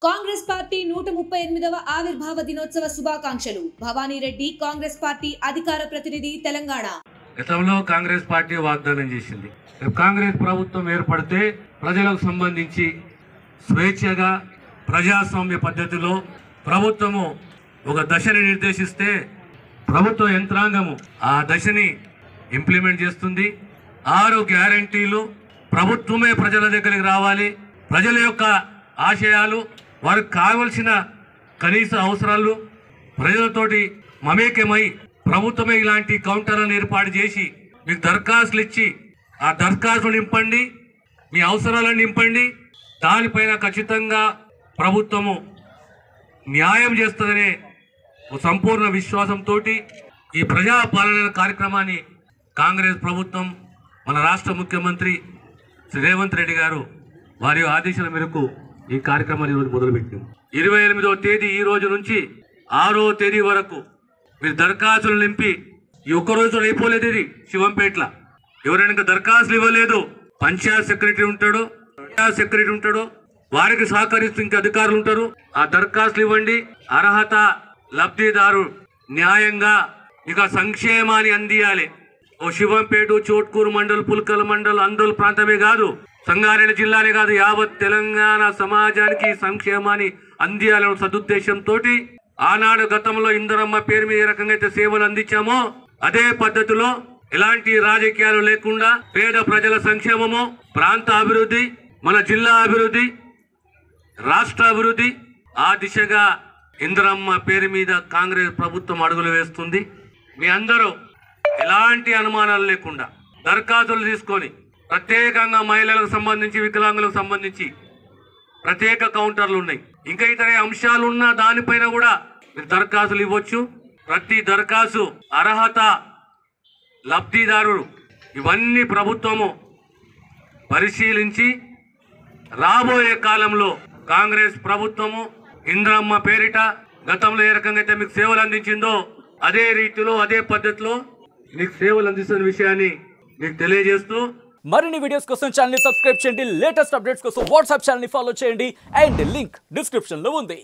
Congress party 138వ ఆవిర్భావ దినోత్సవ శుభాకాంక్షలు. భవానీ రెడ్డి, కాంగ్రెస్ పార్టీ అధికార ప్రతినిధి, తెలంగాణ. గతంలో కాంగ్రెస్ పార్టీ వాగ్దానం చేసింది, కాంగ్రెస్ ప్రభుత్వం ఏర్పడితే ప్రజలకు సంబంధించి స్వేచ్ఛగా ప్రజాస్వామ్య పద్ధతిలో ప్రభుత్వము ఒక దశని నిర్దేశిస్తే ప్రభుత్వ యంత్రాంగము ఆ దశని ఇంప్లిమెంట్ చేస్తుంది. 6 గ్యారంటీలు ప్రభుత్వమే ప్రజల దగ్గరికి రావాలి, ప్రజల యొక్క ఆశయాలు, వారికి కావలసిన కనీస అవసరాలు ప్రజలతోటి మమేకమై ప్రభుత్వమే ఇలాంటి కౌంటర్లను ఏర్పాటు చేసి మీకు దరఖాస్తులు ఇచ్చి ఆ దరఖాస్తులు నింపండి, మీ అవసరాలను నింపండి, దానిపైన ఖచ్చితంగా ప్రభుత్వము న్యాయం చేస్తుందనే సంపూర్ణ విశ్వాసంతో ఈ ప్రజాపాలన కార్యక్రమాన్ని కాంగ్రెస్ ప్రభుత్వం, మన రాష్ట్ర ముఖ్యమంత్రి శ్రీ రేవంత్ రెడ్డి గారు వారి ఆదేశాల మేరకు ఈ కార్యక్రమాన్ని ఈరోజు మొదలుపెట్టాం. 28వ తేదీ ఈ రోజు నుంచి 6వ తేదీ వరకు మీరు దరఖాస్తులు నింపి, ఈ ఒక్కరోజు అయిపోలేదు. ఇది శివంపేటలో ఎవరైనా దరఖాస్తులు ఇవ్వలేదు, పంచాయత్ సెక్రటరీ ఉంటాడు, వారికి సహకరిస్తూ ఇంకా అధికారులు ఉంటారు. ఆ దరఖాస్తులు ఇవ్వండి. అర్హత లబ్ధిదారు న్యాయంగా ఇక సంక్షేమాన్ని అందియాలి. ఓ శివంపేట, చోట్కూరు మండల్, పుల్కల్ మండల్, అందోల్ ప్రాంతమే కాదు, సంగారెడ్డి జిల్లానే కాదు, యావత్ తెలంగాణ సమాజానికి సంక్షేమాన్ని అందియాలనే సదుద్దేశంతో ఆనాడు గతంలో ఇందిరమ్మ పేరు మీద ఏ రకంగా అయితే సేవలు అందించామో అదే పద్ధతిలో ఎలాంటి రాజకీయాలు లేకుండా పేద ప్రజల సంక్షేమము, ప్రాంత అభివృద్ధి, మన జిల్లా అభివృద్ధి, రాష్ట్ర అభివృద్ధి, ఆ దిశగా ఇందిరమ్మ పేరు మీద కాంగ్రెస్ ప్రభుత్వం అడుగులు వేస్తుంది. మీ అందరూ ఎలాంటి అనుమానాలు లేకుండా దరఖాస్తులు తీసుకొని, ప్రత్యేకంగా మహిళలకు సంబంధించి, వికలాంగులకు సంబంధించి ప్రత్యేక కౌంటర్లు ఉన్నాయి. ఇంకా ఇతర అంశాలు ఉన్న దానిపైన కూడా మీరు దరఖాస్తులు ఇవ్వచ్చు. ప్రతి దరఖాస్తు, అర్హత, లబ్ధిదారుడు ఇవన్నీ ప్రభుత్వము పరిశీలించి రాబోయే కాలంలో కాంగ్రెస్ ప్రభుత్వము ఇందిరమ్మ పేరిట గతంలో ఏ రకంగా అయితే మీకు సేవలు అందించిందో అదే రీతిలో, అదే పద్ధతిలో మీకు సేవలు అందిస్తున్న విషయాన్ని మీకు తెలియజేస్తూ, మరిన్ని వీడియోస్ కోసం ఛానల్ ని సబ్స్క్రైబ్ చేయండి, లేటెస్ట్ అప్డేట్స్ కోసం వాట్సాప్ ఛానల్ ని ఫాలో చేయండి, అండ్ లింక్ డిస్క్రిప్షన్ లో ఉంది.